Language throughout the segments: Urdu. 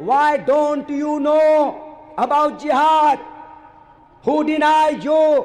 Why don't you know about jihad? Who denied you?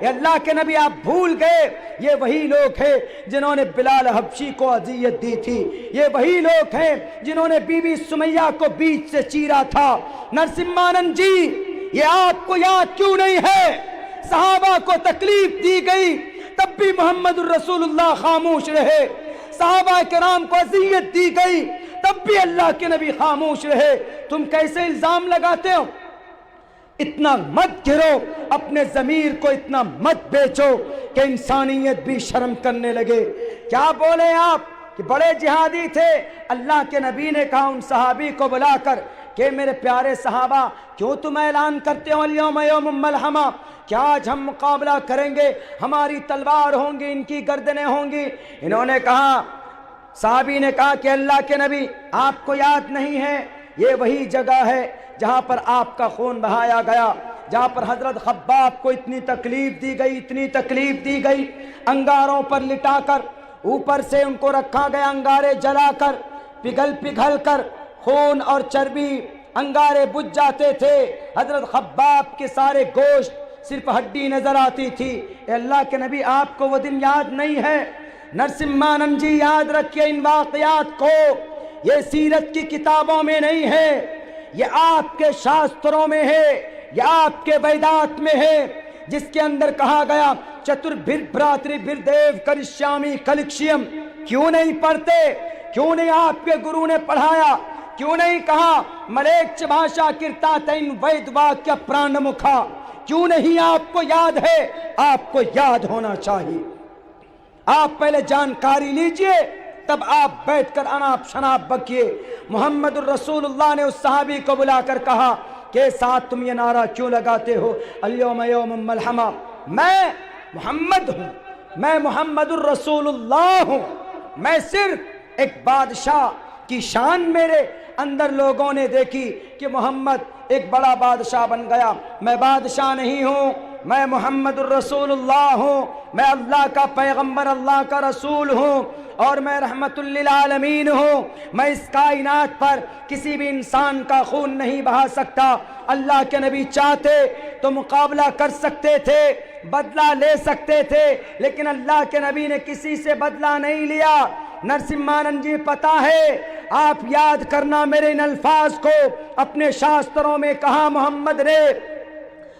اے اللہ کے نبی آپ بھول گئے یہ وہی لوگ ہیں جنہوں نے بلال حبشی کو اذیت دی تھی، یہ وہی لوگ ہیں جنہوں نے بی بی سمیہ کو بیچ سے چیرا تھا۔ نرسمہانند جی یہ آپ کو یاد کیوں نہیں ہے؟ صحابہ کو تکلیف دی گئی تب بھی محمد الرسول اللہ خاموش رہے، صحابہ کرام کو اذیت دی گئی تب بھی اللہ کے نبی خاموش رہے۔ تم کیسے الزام لگاتے ہو؟ اتنا مت گرو، اپنے ضمیر کو اتنا مت بیچو کہ انسانیت بھی شرم کرنے لگے۔ کیا بولے آپ کہ بڑے جہادی تھے؟ اللہ کے نبی نے کہا ان صحابی کو بلا کر کہ میرے پیارے صحابہ کیوں تم اعلان کرتے ہو الیوم یوم ملحمہ، کیا آج ہم مقابلہ کریں گے، ہماری تلوار ہوں گی، ان کی گردنیں ہوں گی؟ انہوں نے کہا، صحابی نے کہا کہ اللہ کے نبی آپ کو یاد نہیں ہے یہ وہی جگہ ہے جہاں پر آپ کا خون بہایا گیا، جہاں پر حضرت خباب کو اتنی تکلیف دی گئی، اتنی تکلیف دی گئی، انگاروں پر لٹا کر اوپر سے ان کو رکھا گیا، انگارے جلا کر پگھل کر خون اور چربی انگارے بجھ جاتے تھے، حضرت خباب کے سارے گوشت صرف ہڈی نظر آتی تھی۔ اے اللہ کے نبی آپ کو وہ دن یاد نہیں ہے؟ نرسمہانند جی یاد رکھیے ان واقعات کو، یہ سیرت کی کتابوں میں نہیں ہے، یہ آپ کے شاستروں میں ہے، یہ آپ کے ویدات میں ہے، جس کے اندر کہا گیا چتربھراتری بھردیو کرشیامی کلکشیم۔ کیوں نہیں پڑھتے؟ کیوں نہیں آپ کے گرو نے پڑھایا؟ کیوں نہیں کہا ملیچ بھاشا کرتا تین وید واکیہ پران مکھا؟ کیوں نہیں آپ کو یاد ہے؟ آپ کو یاد ہونا چاہیے۔ آپ پہلے جانکاری لیجئے تب آپ بیٹھ کر اناپ شناپ بکیے۔ محمد الرسول اللہ نے اس صحابی کو بلا کر کہا کہ ساتھ تم یہ نعرہ کیوں لگاتے ہو الیوم یوم ملحمہ؟ میں محمد ہوں، میں محمد الرسول اللہ ہوں، میں صرف ایک بادشاہ کی شان میرے اندر لوگوں نے دیکھی کہ محمد ایک بڑا بادشاہ بن گیا، میں بادشاہ نہیں ہوں، میں محمد الرسول اللہ ہوں، میں اللہ کا پیغمبر، اللہ کا رسول ہوں، اور میں رحمت للعالمین ہوں۔ میں اس کائنات پر کسی بھی انسان کا خون نہیں بہا سکتا۔ اللہ کے نبی چاہتے تو مقابلہ کر سکتے تھے، بدلہ لے سکتے تھے، لیکن اللہ کے نبی نے کسی سے بدلہ نہیں لیا۔ نرسمہانند جی پتا ہے، آپ یاد کرنا میرے ان الفاظ کو، اپنے شاستروں میں کہا محمد نے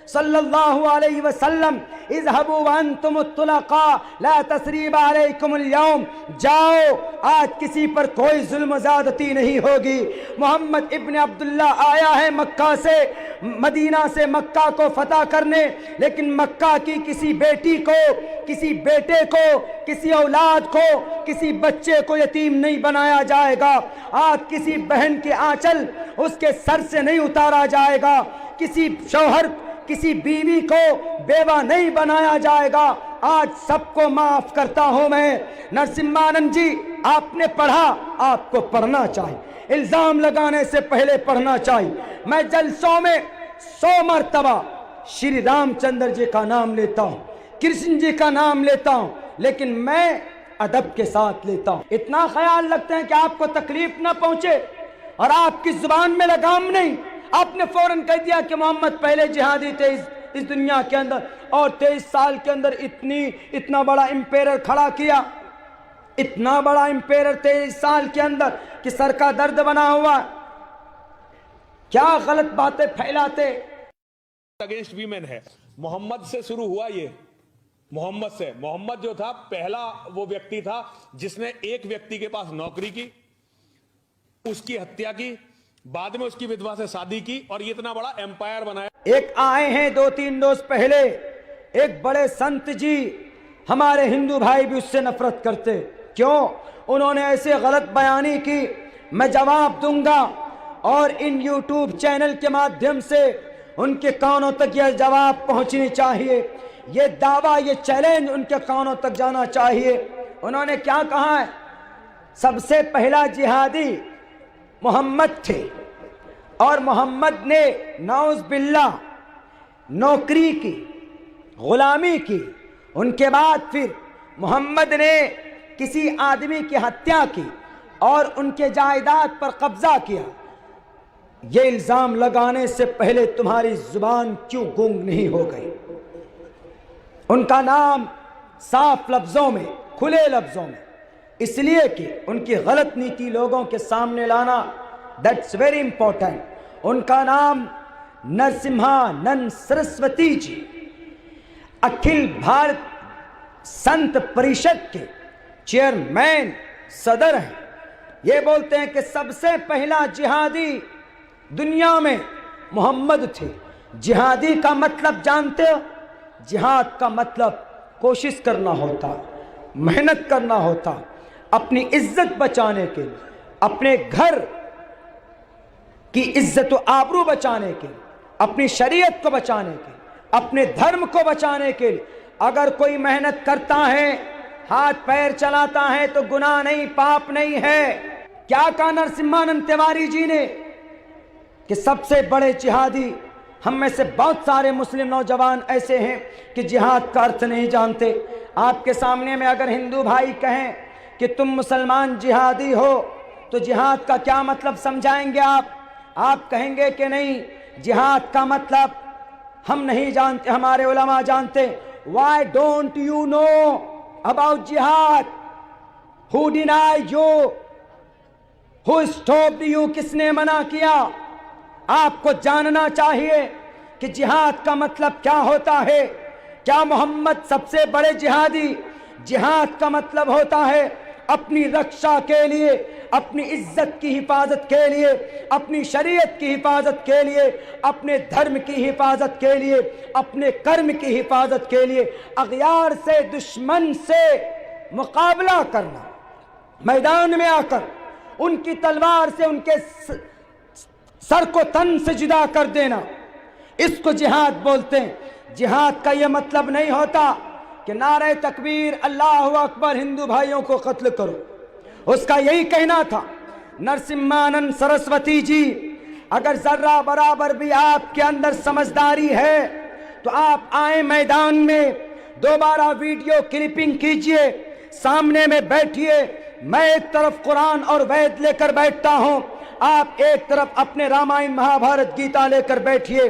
صلی اللہ علیہ وسلم اذهبوا وانتم الطلقاء لا تثریب علیکم اليوم، جاؤ آج کسی پر کوئی ظلم و زیادتی نہیں ہوگی۔ محمد ابن عبداللہ آیا ہے مکہ سے، مدینہ سے مکہ کو فتح کرنے، لیکن مکہ کی کسی بیٹی کو، کسی بیٹے کو، کسی اولاد کو، کسی بچے کو یتیم نہیں بنایا جائے گا۔ آج کسی بہن کے آنچل اس کے سر سے نہیں اتارا جائے گا، کسی شوہر، کسی بیوی کو بیوہ نہیں بنایا جائے گا۔ آج سب کو معاف کرتا ہوں میں۔ نرسمہانند جی آپ نے پڑھا، آپ کو پڑھنا چاہیے، الزام لگانے سے پہلے پڑھنا چاہیے۔ میں جلسوں میں 100 مرتبہ شری رام چندر جی کا نام لیتا ہوں، کرشن جی کا نام لیتا ہوں، لیکن میں ادب کے ساتھ لیتا ہوں۔ اتنا خیال رکھتے ہیں کہ آپ کو تکلیف نہ پہنچے، اور آپ کی زبان میں لگام نہیں۔ آپ نے فوراً کہہ دیا کہ محمد پہلے جہادی تھے اس دنیا کے اندر، اور 23 سال کے اندر اتنا بڑا امپیرر کھڑا کیا، اتنا بڑا امپیرر 23 سال کے اندر کہ سر کا درد بنا ہوا۔ کیا غلط باتیں پھیلاتے۔ اگینسٹ ویمن ہے، محمد سے شروع ہوا یہ، محمد سے۔ محمد جو تھا پہلا وہ ویکتی تھا جس نے ایک ویکتی کے پاس نوکری کی، اس کی ہتیا کی، بعد میں اس کی ودوا سے شادی کی، اور یہ اتنا بڑا ایمپائر بنایا۔ ایک آئے ہیں 2-3 روز پہلے ایک بڑے سنت جی، ہمارے ہندو بھائی بھی اس سے نفرت کرتے، کیوں؟ انہوں نے ایسے غلط بیانی کی، میں جواب دوں گا، اور ان یوٹیوب چینل کے مادھیم سے ان کے کانوں تک یہ جواب پہنچنی چاہیے، یہ دعویٰ، یہ چیلنج ان کے کانوں تک جانا چاہیے۔ انہوں نے کیا کہا ہے؟ سب سے پہلا جہادی محمد تھے، اور محمد نے نعوذ باللہ نوکری کی، غلامی کی، ان کے بعد پھر محمد نے کسی آدمی کی ہتیا کی اور ان کے جائیداد پر قبضہ کیا۔ یہ الزام لگانے سے پہلے تمہاری زبان کیوں گونگ نہیں ہو گئی؟ ان کا نام صاف لفظوں میں، کھلے لفظوں میں، اس لیے کہ ان کی غلط نیتی لوگوں کے سامنے لانا، دیٹس ویری امپورٹنٹ۔ ان کا نام نرسمہانند سرسوتی جی اکھل بھارت سنت پریشد کے چیئرمین صدر ہیں۔ یہ بولتے ہیں کہ سب سے پہلا جہادی دنیا میں محمد تھے۔ جہادی کا مطلب جانتے ہو؟ جہاد کا مطلب کوشش کرنا ہوتا، محنت کرنا ہوتا، اپنی عزت بچانے کے لیے، اپنے گھر کی عزت و آبرو بچانے کے لیے، اپنی شریعت کو بچانے کے لیے، اپنے دھرم کو بچانے کے لیے اگر کوئی محنت کرتا ہے، ہاتھ پیر چلاتا ہے تو گناہ نہیں، پاپ نہیں ہے۔ کیا کہا نرسمہانند تیواری جی نے کہ سب سے بڑے جہادی، ہم میں سے بہت سارے مسلم نوجوان ایسے ہیں کہ جہاد کا ارتھ نہیں جانتے۔ آپ کے سامنے میں اگر ہندو بھائی کہیں کہ تم مسلمان جہادی ہو تو جہاد کا کیا مطلب سمجھائیں گے آپ کہیں گے کہ نہیں، جہاد کا مطلب ہم نہیں جانتے، ہمارے علماء جانتے۔ Why don't you know about jihad? Who denied you? Who stopped you? کس نے منع کیا؟ آپ کو جاننا چاہیے کہ جہاد کا مطلب کیا ہوتا ہے۔ کیا محمد سب سے بڑے جہادی؟ جہاد کا مطلب ہوتا ہے اپنی رکشا کے لیے، اپنی عزت کی حفاظت کے لیے، اپنی شریعت کی حفاظت کے لیے، اپنے دھرم کی حفاظت کے لیے، اپنے کرم کی حفاظت کے لیے اغیار سے، دشمن سے مقابلہ کرنا، میدان میں آ کر ان کی تلوار سے ان کے سر کو تن سے جدا کر دینا، اس کو جہاد بولتے ہیں۔ جہاد کا یہ مطلب نہیں ہوتا کہ نعرہ تکبیر اللہ اکبر ہندو بھائیوں کو قتل کرو، اس کا یہی کہنا تھا۔ نرسمہانند سرسوتی جی، اگر ذرہ برابر بھی آپ کے اندر سمجھداری ہے تو آپ آئیں میدان میں، دوبارہ ویڈیو کلپنگ کیجئے، سامنے میں بیٹھیے، میں ایک طرف قرآن اور وید لے کر بیٹھتا ہوں، آپ ایک طرف اپنے رامائن مہابھارت گیتا لے کر بیٹھیے۔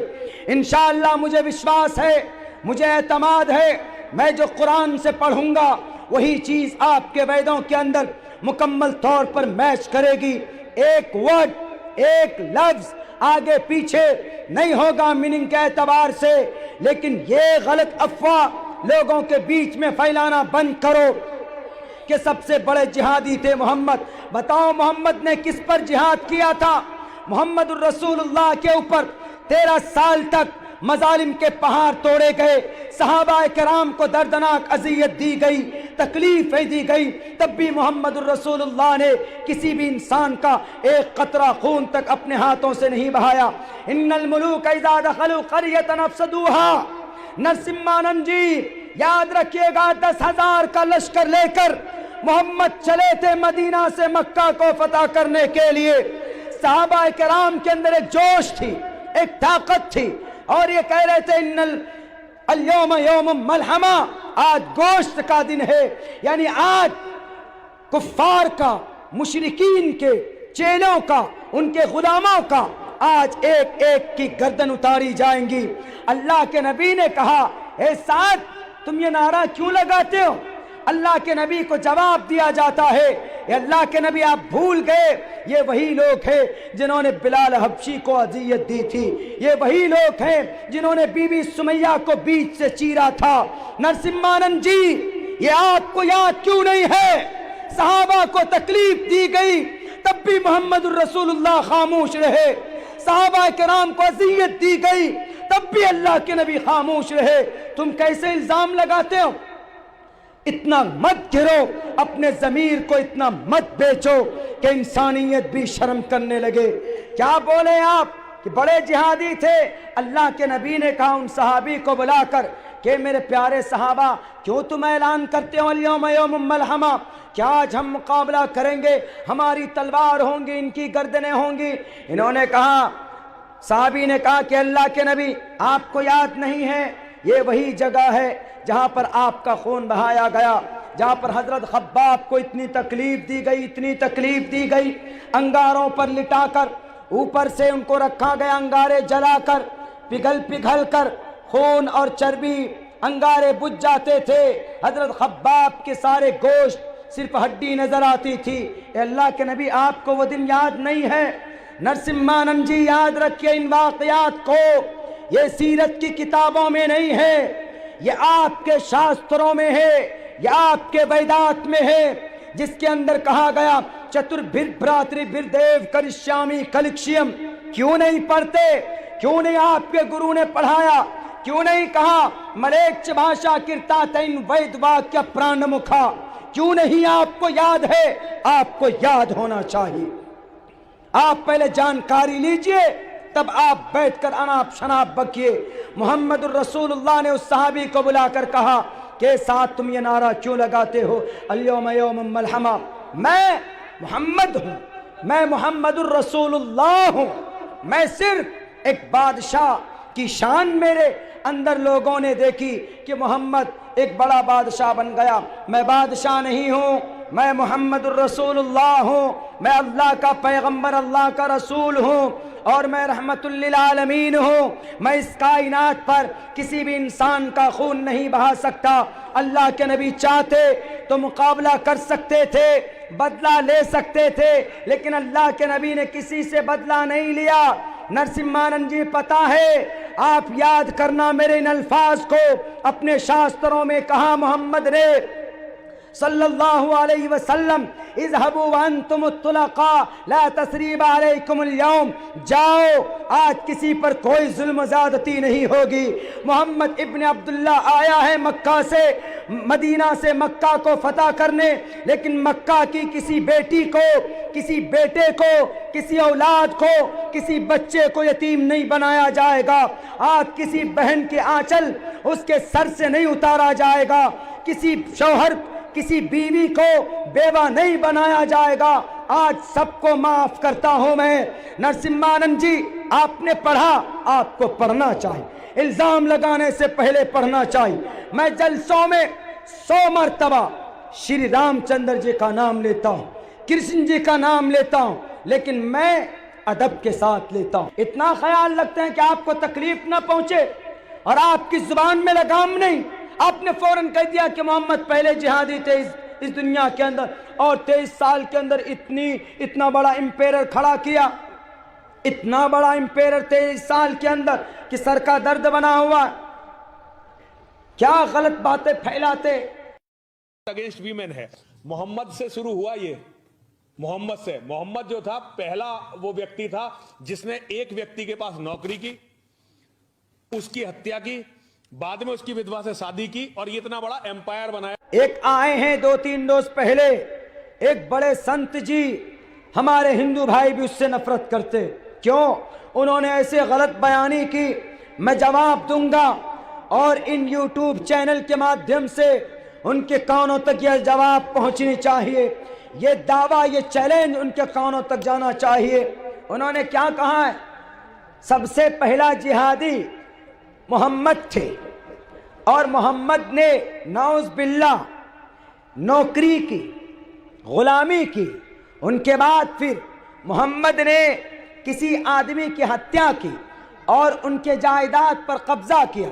انشاءاللہ مجھے وشواس ہے، مجھے اعتماد ہے، میں جو قرآن سے پڑھوں گا وہی چیز آپ کے ویدوں کے اندر مکمل طور پر میچ کرے گی۔ ایک ورڈ، ایک لفظ آگے پیچھے نہیں ہوگا میننگ کے اعتبار سے، لیکن یہ غلط افواہ لوگوں کے بیچ میں پھیلانا بند کرو کہ سب سے بڑے جہادی تھے محمد۔ بتاؤ محمد نے کس پر جہاد کیا تھا؟ محمد الرسول اللہ کے اوپر 13 سال تک مظالم کے پہاڑ توڑے گئے، صحابہ کرام کو دردناک اذیت دی گئی، تکلیفیں دی گئی، تب بھی محمد الرسول اللہ نے کسی بھی انسان کا ایک قطرہ خون تک اپنے ہاتھوں سے نہیں بہایا۔ ان الملوک اذا دخلوا قریۃ افسدوها۔ نرسمہانند جی یاد رکھیے گا، 10,000 کا لشکر لے کر محمد چلے تھے مدینہ سے مکہ کو فتح کرنے کے لیے۔ صحابہ کرام کے اندر ایک جوش تھی، ایک طاقت تھی، اور یہ کہہ رہے تھے ان اليوم یوم ملحمہ، آج گوشت کا دن ہے، یعنی آج کفار کا، مشرکین کے، چیلوں کا، ان کے غلاموں کا آج ایک ایک کی گردن اتاری جائیں گی۔ اللہ کے نبی نے کہا، اے سعد تم یہ نعرہ کیوں لگاتے ہو؟ اللہ کے نبی کو جواب دیا جاتا ہے، اے اللہ کے نبی آپ بھول گئے، یہ وہی لوگ ہیں جنہوں نے بلال حبشی کو اذیت دی تھی، یہ وہی لوگ ہیں جنہوں نے بی بی سمیہ کو بیچ سے چیرا تھا۔ نرسمہانند جی یہ آپ کو یاد کیوں نہیں ہے؟ صحابہ کو تکلیف دی گئی تب بھی محمد الرسول اللہ خاموش رہے، صحابہ کرام کو اذیت دی گئی تب بھی اللہ کے نبی خاموش رہے۔ تم کیسے الزام لگاتے ہو؟ اتنا مت گرو، اپنے ضمیر کو اتنا مت بیچو کہ انسانیت بھی شرم کرنے لگے۔ کیا بولے آپ کہ بڑے جہادی تھے؟ اللہ کے نبی نے کہا ان صحابی کو بلا کر کہ میرے پیارے صحابہ کیوں تم اعلان کرتے ہو الیوم یوم ملحمہ؟ کیا آج ہم مقابلہ کریں گے؟ ہماری تلوار ہوں گی، ان کی گردنیں ہوں گی۔ انہوں نے کہا، صحابی نے کہا کہ اللہ کے نبی آپ کو یاد نہیں ہے، یہ وہی جگہ ہے جہاں پر آپ کا خون بہایا گیا، جہاں پر حضرت خباب کو اتنی تکلیف دی گئی، اتنی تکلیف دی گئی، انگاروں پر لٹا کر اوپر سے ان کو رکھا گیا، انگارے جلا کر پگھل پگھل کر خون اور چربی انگارے بجھ جاتے تھے، حضرت خباب کے سارے گوشت صرف ہڈی نظر آتی تھی۔ اے اللہ کے نبی، آپ کو وہ دن یاد نہیں ہے؟ نرسمہانند جی یاد رکھیے ان واقعات کو، یہ سیرت کی کتابوں میں نہیں ہے، یہ آپ کے شاستروں میں ہے، یہ آپ کے ویدات میں ہے، جس کے اندر کہا گیا چتربھراتری بھردیو کرشیامی کلکشیم۔ کیوں نہیں پڑھتے؟ کیوں نہیں آپ کے گرو نے پڑھایا؟ کیوں نہیں کہا ملیچ بھاشا کرتا تین وید واکیہ پران مکھا؟ کیوں نہیں آپ کو یاد ہے؟ آپ کو یاد ہونا چاہیے۔ آپ پہلے جانکاری لیجئے، تب آپ بیٹھ کر اناپ شناپ بکیے۔ محمد الرسول اللہ نے اس صحابی کو بلا کر کہا کہ ساتھ تم یہ نعرہ کیوں لگاتے ہو الیوم یوم ملحمہ؟ میں محمد ہوں، میں محمد الرسول اللہ ہوں، میں صرف ایک بادشاہ کی شان میرے اندر لوگوں نے دیکھی کہ محمد ایک بڑا بادشاہ بن گیا۔ میں بادشاہ نہیں ہوں، میں محمد الرسول اللہ ہوں، میں اللہ کا پیغمبر، اللہ کا رسول ہوں، اور میں رحمت للعالمین ہوں۔ میں اس کائنات پر کسی بھی انسان کا خون نہیں بہا سکتا۔ اللہ کے نبی چاہتے تو مقابلہ کر سکتے تھے، بدلہ لے سکتے تھے، لیکن اللہ کے نبی نے کسی سے بدلہ نہیں لیا۔ نرسمہانند جی پتہ ہے، آپ یاد کرنا میرے ان الفاظ کو، اپنے شاستروں میں کہا محمد نے صلی اللہ علیہ وسلم اذهبوا وانتم الطلقاء لا تثریب علیکم اليوم، جاؤ آج کسی پر کوئی ظلم و زیادتی نہیں ہوگی۔ محمد ابن عبداللہ آیا ہے مکہ سے، مدینہ سے مکہ کو فتح کرنے، لیکن مکہ کی کسی بیٹی کو، کسی بیٹے کو، کسی اولاد کو، کسی بچے کو یتیم نہیں بنایا جائے گا۔ آج کسی بہن کے آنچل اس کے سر سے نہیں اتارا جائے گا، کسی شوہر، کسی بیوی کو بیوہ نہیں بنایا جائے گا۔ آج سب کو معاف کرتا ہوں میں۔ نرسمہانند جی آپ نے پڑھا، آپ کو پڑھنا چاہیے، الزام لگانے سے پہلے پڑھنا چاہیے۔ میں جلسوں میں 100 مرتبہ شری رام چندر جی کا نام لیتا ہوں، کرشن جی کا نام لیتا ہوں، لیکن میں ادب کے ساتھ لیتا ہوں۔ اتنا خیال رکھتے ہیں کہ آپ کو تکلیف نہ پہنچے، اور آپ کی زبان میں لگام نہیں۔ آپ نے فوراً کہہ دیا کہ محمد پہلے جہادی تھے اس دنیا کے اندر، اور 23 سال کے اندر اتنا بڑا امپیرر کھڑا کیا، اتنا بڑا امپیرر 23 سال کے اندر کہ سر کا درد بنا ہوا۔ کیا غلط باتیں پھیلاتے۔ اگینسٹ ویمن ہے۔ محمد سے شروع ہوا یہ، محمد سے۔ محمد جو تھا پہلا وہ ویکتی تھا جس نے ایک ویکتی کے پاس نوکری کی، اس کی ہتیا کی، بعد میں اس کی ودوا سے شادی کی، اور یہ اتنا بڑا ایمپائر بنایا۔ ایک آئے ہیں 2-3 روز پہلے، ایک بڑے سنت جی، ہمارے ہندو بھائی بھی اس سے نفرت کرتے۔ کیوں؟ انہوں نے ایسے غلط بیانی کی۔ میں جواب دوں گا، اور ان یوٹیوب چینل کے مادھیم سے ان کے کانوں تک یہ جواب پہنچنی چاہیے، یہ دعویٰ، یہ چیلنج ان کے کانوں تک جانا چاہیے۔ انہوں نے کیا کہا ہے؟ سب سے پہلا جہادی محمد تھے، اور محمد نے نعوذ باللہ نوکری کی، غلامی کی، ان کے بعد پھر محمد نے کسی آدمی کی ہتیا کی اور ان کے جائیداد پر قبضہ کیا۔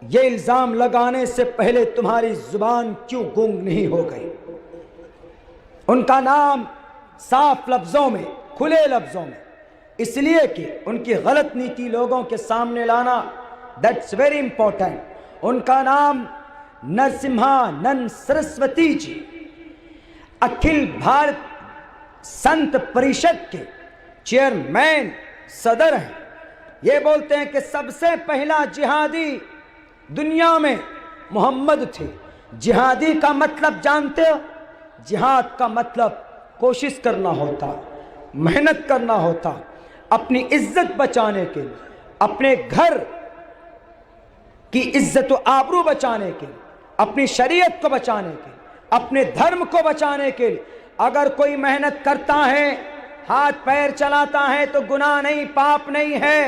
یہ الزام لگانے سے پہلے تمہاری زبان کیوں گنگ نہیں ہو گئی؟ ان کا نام صاف لفظوں میں، کھلے لفظوں میں، اس لیے کہ ان کی غلط نیتی لوگوں کے سامنے لانا، دیٹس ویری امپورٹنٹ۔ ان کا نام نرسمہانند سرسوتی جی، اکھل بھارت سنت پریشد کے چیئرمین، صدر ہیں۔ یہ بولتے ہیں کہ سب سے پہلا جہادی دنیا میں محمد تھے۔ جہادی کا مطلب جانتے ہو؟ جہاد کا مطلب کوشش کرنا ہوتا، محنت کرنا ہوتا، اپنی عزت بچانے کے لیے، اپنے گھر کی عزت و آبرو بچانے کے لیے، اپنی شریعت کو بچانے کے لیے، اپنے دھرم کو بچانے کے لیے۔ اگر کوئی محنت کرتا ہے، ہاتھ پیر چلاتا ہے، تو گناہ نہیں، پاپ نہیں ہے۔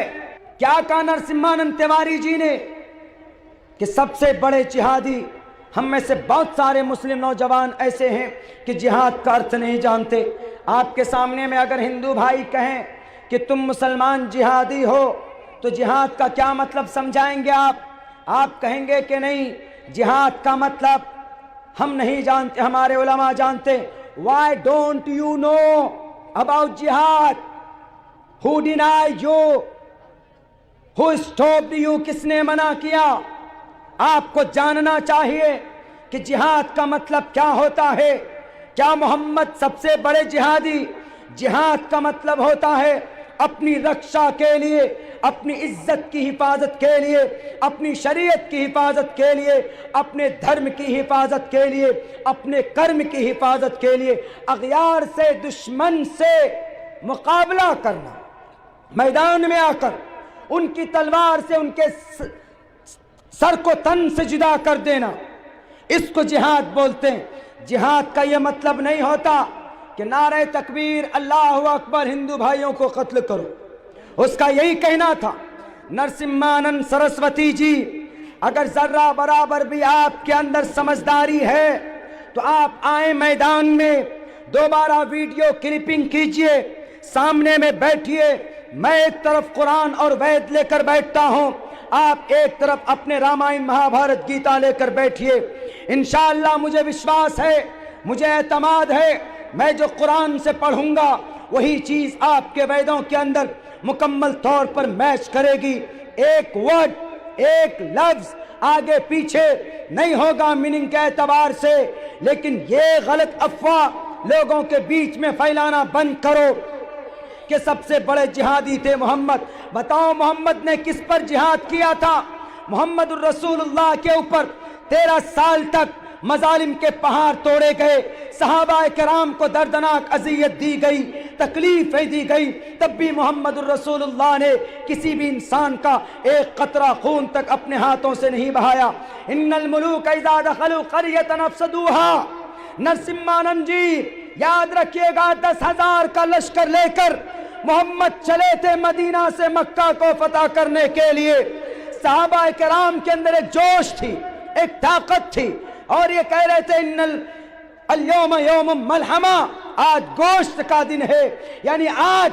کیا کہا نرسمہانند تیواری جی نے کہ سب سے بڑے جہادی، ہم میں سے بہت سارے مسلم نوجوان ایسے ہیں کہ جہاد کا ارتھ نہیں جانتے۔ آپ کے سامنے میں اگر ہندو بھائی کہیں کہ تم مسلمان جہادی ہو، تو جہاد کا کیا مطلب سمجھائیں گے آپ؟ آپ کہیں گے کہ نہیں جہاد کا مطلب ہم نہیں جانتے, ہمارے علماء جانتے. Why don't you know about jihad? Who denied you? Who stopped you? کس نے منع کیا؟ آپ کو جاننا چاہیے کہ جہاد کا مطلب کیا ہوتا ہے. کیا محمد سب سے بڑے جہادی؟ جہاد کا مطلب ہوتا ہے اپنی رکشا کے لیے, اپنی عزت کی حفاظت کے لیے, اپنی شریعت کی حفاظت کے لیے, اپنے دھرم کی حفاظت کے لیے, اپنے کرم کی حفاظت کے لیے اغیار سے, دشمن سے مقابلہ کرنا, میدان میں آ کر ان کی تلوار سے ان کے سر کو تن سے جدا کر دینا, اس کو جہاد بولتے ہیں. جہاد کا یہ مطلب نہیں ہوتا کہ نعرہ تکبیر اللہ اکبر ہندو بھائیوں کو قتل کرو. اس کا یہی کہنا تھا. نرسمہانند سرسوتی جی, اگر ذرہ برابر بھی آپ کے اندر سمجھداری ہے تو آپ آئیں میدان میں, دوبارہ ویڈیو کلپنگ کیجئے, سامنے میں بیٹھیے, میں ایک طرف قرآن اور وید لے کر بیٹھتا ہوں, آپ ایک طرف اپنے رامائن مہا بھارت گیتا لے کر بیٹھیے. انشاءاللہ مجھے وشواس ہے, مجھے اعتماد ہے, میں جو قرآن سے پڑھوں گا وہی چیز آپ کے ویدوں کے اندر مکمل طور پر میچ کرے گی. ایک ورڈ, ایک لفظ آگے پیچھے نہیں ہوگا میننگ کے اعتبار سے. لیکن یہ غلط افواہ لوگوں کے بیچ میں پھیلانا بند کرو کہ سب سے بڑے جہادی تھے محمد. بتاؤ محمد نے کس پر جہاد کیا تھا؟ محمد الرسول اللہ کے اوپر 13 سال تک مظالم کے پہاڑ توڑے گئے, صحابہ کرام کو دردناک اذیت دی گئی, تکلیفیں دی گئی, تب بھی محمد الرسول اللہ نے کسی بھی انسان کا ایک قطرہ خون تک اپنے ہاتھوں سے نہیں بہایا. ان الملوک اذا دخلوا قریۃ افسدوها. نرسمہانند جی یاد رکھیے گا, 10,000 کا لشکر لے کر محمد چلے تھے مدینہ سے مکہ کو فتح کرنے کے لیے. صحابہ کرام کے اندر ایک جوش تھی, ایک طاقت تھی, اور یہ کہہ رہے تھے ان اليوم یوم ملحمہ, آج گوشت کا دن ہے. یعنی آج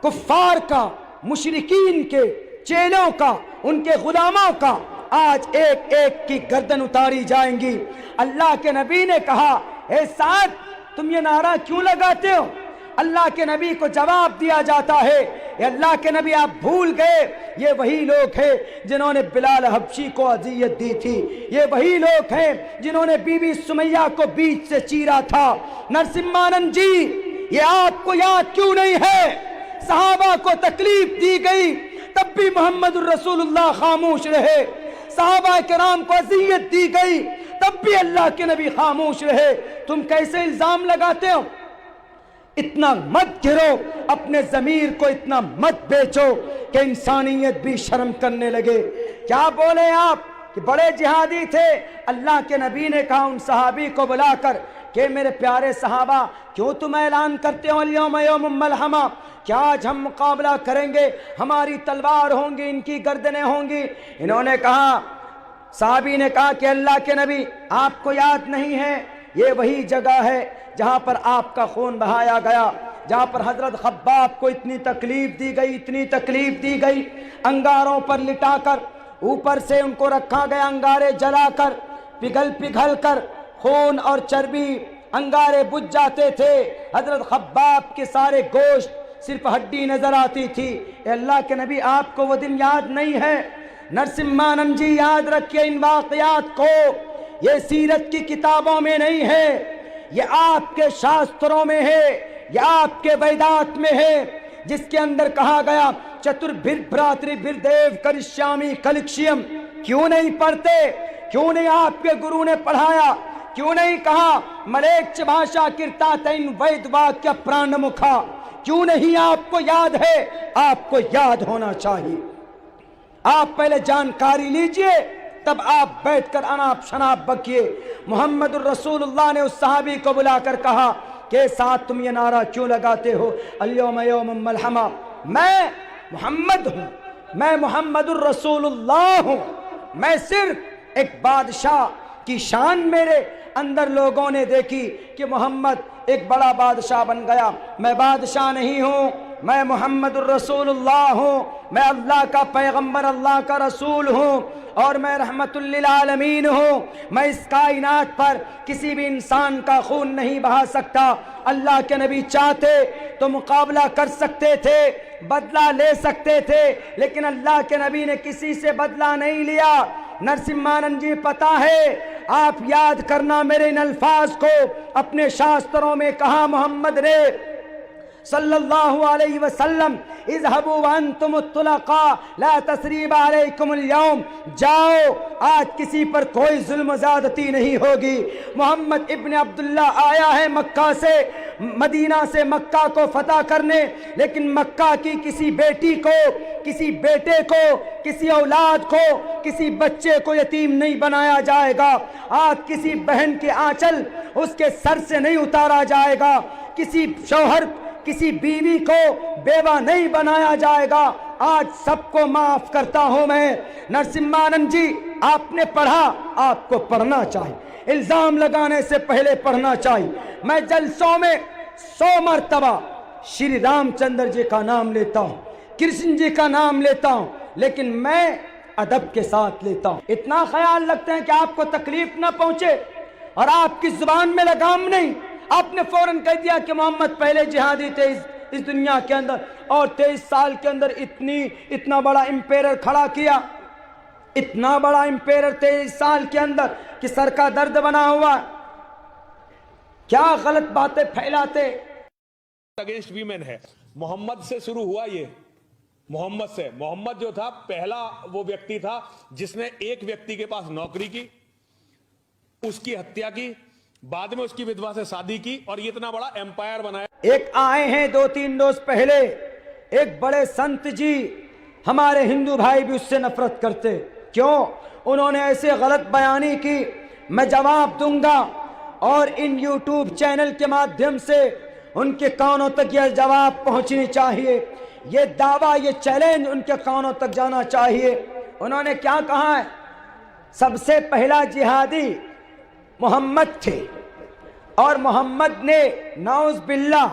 کفار کا, مشرکین کے, چیلوں کا, ان کے غلاموں کا آج ایک ایک کی گردن اتاری جائیں گی. اللہ کے نبی نے کہا, اے سعد تم یہ نعرہ کیوں لگاتے ہو؟ اللہ کے نبی کو جواب دیا جاتا ہے, اے اللہ کے نبی آپ بھول گئے, یہ وہی لوگ ہیں جنہوں نے بلال حبشی کو اذیت دی تھی, یہ وہی لوگ ہیں جنہوں نے بی بی سمیہ کو بیچ سے چیرا تھا. نرسمہانند جی یہ آپ کو یاد کیوں نہیں ہے؟ صحابہ کو تکلیف دی گئی تب بھی محمد الرسول اللہ خاموش رہے, صحابہ کرام کو اذیت دی گئی تب بھی اللہ کے نبی خاموش رہے. تم کیسے الزام لگاتے ہو؟ اتنا مت گرو, اپنے ضمیر کو اتنا مت بیچو کہ انسانیت بھی شرم کرنے لگے. کیا بولے آپ کہ بڑے جہادی تھے؟ اللہ کے نبی نے کہا ان صحابی کو بلا کر کہ میرے پیارے صحابہ کیوں تم اعلان کرتے ہو اليوم یوم ملحمہ؟ کیا آج ہم مقابلہ کریں گے؟ ہماری تلوار ہوں گی, ان کی گردنیں ہوں گی. انہوں نے کہا, صحابی نے کہا کہ اللہ کے نبی آپ کو یاد نہیں ہے, یہ وہی جگہ ہے جہاں پر آپ کا خون بہایا گیا, جہاں پر حضرت خباب کو اتنی تکلیف دی گئی, اتنی تکلیف دی گئی, انگاروں پر لٹا کر اوپر سے ان کو رکھا گیا, انگارے جلا کر پگھل کر خون اور چربی انگارے بجھ جاتے تھے. حضرت خباب کے سارے گوشت صرف ہڈی نظر آتی تھی. اے اللہ کے نبی آپ کو وہ دن یاد نہیں ہے؟ نرسمہانند جی یاد رکھیے ان واقعات کو, یہ سیرت کی کتابوں میں نہیں ہے, یہ آپ کے شاستروں میں ہے, یہ آپ کے ویدات میں ہے, جس کے اندر کہا گیا چتربھر بھراتری بھردیو کرشیامی کلکشیم. کیوں نہیں پڑھتے؟ کیوں نہیں آپ کے گرو نے پڑھایا؟ کیوں نہیں کہا ملیچ بھاشا کرتا تین وید واکیہ پران مکھا؟ کیوں نہیں آپ کو یاد ہے؟ آپ کو یاد ہونا چاہیے. آپ پہلے جانکاری لیجئے تب آپ بیٹھ کر اناپ شناپ بکیے. محمد الرسول اللہ نے اس صحابی کو بلا کر کہا کہ ساتھ تم یہ نعرہ کیوں لگاتے ہو اليوم یوم ملحمہ؟ میں محمد ہوں, میں محمد الرسول اللہ ہوں, میں صرف ایک بادشاہ کی شان میرے اندر لوگوں نے دیکھی کہ محمد ایک بڑا بادشاہ بن گیا. میں بادشاہ نہیں ہوں, میں محمد الرسول ہوں، میں اللہ کا پیغمبر، اللہ کا رسول ہوں، اور میں رحمت للعالمین ہوں۔ میں اس کائنات پر کسی بھی انسان کا خون نہیں بہا سکتا۔ اللہ کے نبی چاہتے تو مقابلہ کر سکتے تھے، بدلہ لے سکتے تھے، لیکن اللہ کے نبی نے کسی سے بدلہ نہیں لیا۔ نرسمہانند جی پتہ ہے، آپ یاد کرنا میرے ان الفاظ کو، اپنے شاستروں میں کہا محمد نے صلی اللہ علیہ وسلم، اذهبوا وانتم الطلقاء لا تثریب علیکم اليوم، جاؤ آج کسی پر کوئی ظلم و زیادتی نہیں ہوگی۔ محمد ابن عبداللہ آیا ہے مکہ سے، مدینہ سے مکہ کو فتح کرنے، لیکن مکہ کی کسی بیٹی کو، کسی بیٹے کو، کسی اولاد کو، کسی بچے کو یتیم نہیں بنایا جائے گا۔ آج کسی بہن کے آنچل اس کے سر سے نہیں اتارا جائے گا، کسی شوہر، کسی بیوی کو بیوہ نہیں بنایا جائے گا۔ آج سب کو معاف کرتا ہوں میں۔ نرسمہانند جی آپ نے پڑھا، آپ کو پڑھنا چاہیے، الزام لگانے سے پہلے پڑھنا چاہیے۔ میں جلسوں میں 100 مرتبہ شری رام چندر جی کا نام لیتا ہوں، کرشن جی کا نام لیتا ہوں، لیکن میں ادب کے ساتھ لیتا ہوں۔ اتنا خیال رکھتے ہیں کہ آپ کو تکلیف نہ پہنچے، اور آپ کی زبان میں لگام نہیں۔ آپ نے فوراً کہہ دیا کہ محمد پہلے جہادی تھے اس دنیا کے اندر، اور 23 سال کے اندر اتنا بڑا امپیرر کھڑا کیا، اتنا بڑا امپیرر 23 سال کے اندر کہ سر کا درد بنا ہوا۔ کیا غلط باتیں پھیلاتے۔ اگینسٹ ویمن ہے۔ محمد سے شروع ہوا یہ، محمد سے۔ محمد جو تھا پہلا وہ ویکتی تھا جس نے ایک ویکتی کے پاس نوکری کی، اس کی ہتیا کی، بعد میں اس کی ودوا سے شادی کی، اور یہ اتنا بڑا ایمپائر بنایا۔ ایک آئے ہیں 2-3 روز پہلے، ایک بڑے سنت جی، ہمارے ہندو بھائی بھی اس سے نفرت کرتے۔ کیوں؟ انہوں نے ایسے غلط بیانی کی، میں جواب دوں گا، اور ان یوٹیوب چینل کے مادھیم سے ان کے کانوں تک یہ جواب پہنچنی چاہیے، یہ دعویٰ، یہ چیلنج ان کے کانوں تک جانا چاہیے۔ انہوں نے کیا کہا ہے؟ سب سے پہلا جہادی محمد تھے، اور محمد نے نعوذ باللہ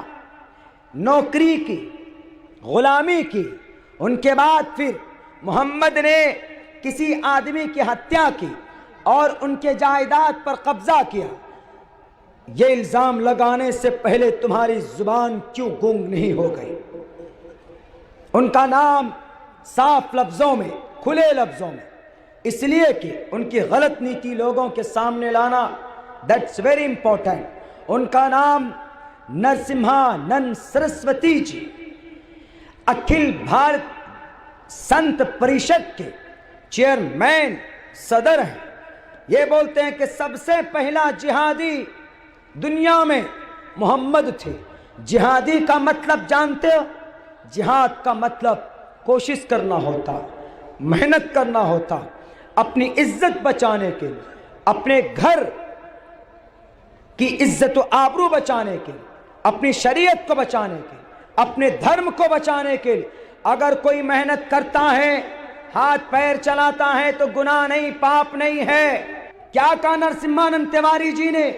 نوکری کی، غلامی کی، ان کے بعد پھر محمد نے کسی آدمی کی ہتیا کی اور ان کے جائیداد پر قبضہ کیا۔ یہ الزام لگانے سے پہلے تمہاری زبان کیوں گنگ نہیں ہو گئی؟ ان کا نام صاف لفظوں میں، کھلے لفظوں میں، اس لیے کہ ان کی غلط نیتی لوگوں کے سامنے لانا، دیٹس ویری امپورٹنٹ۔ ان کا نام نرسمہانند سرسوتی جی، اکھل بھارت سنت پریشد کے چیئرمین، صدر ہیں۔ یہ بولتے ہیں کہ سب سے پہلا جہادی دنیا میں محمد تھے۔ جہادی کا مطلب جانتے ہو؟ جہاد کا مطلب کوشش کرنا ہوتا، محنت کرنا ہوتا، اپنی عزت بچانے کے لیے، اپنے گھر کی عزت و آبرو بچانے کے لیے، اپنی شریعت کو بچانے کے لیے، اپنے دھرم کو بچانے کے لیے۔ اگر کوئی محنت کرتا ہے، ہاتھ پیر چلاتا ہے، تو گناہ نہیں، پاپ نہیں ہے۔ کیا کہا نرسمہانند تیواری جی نے؟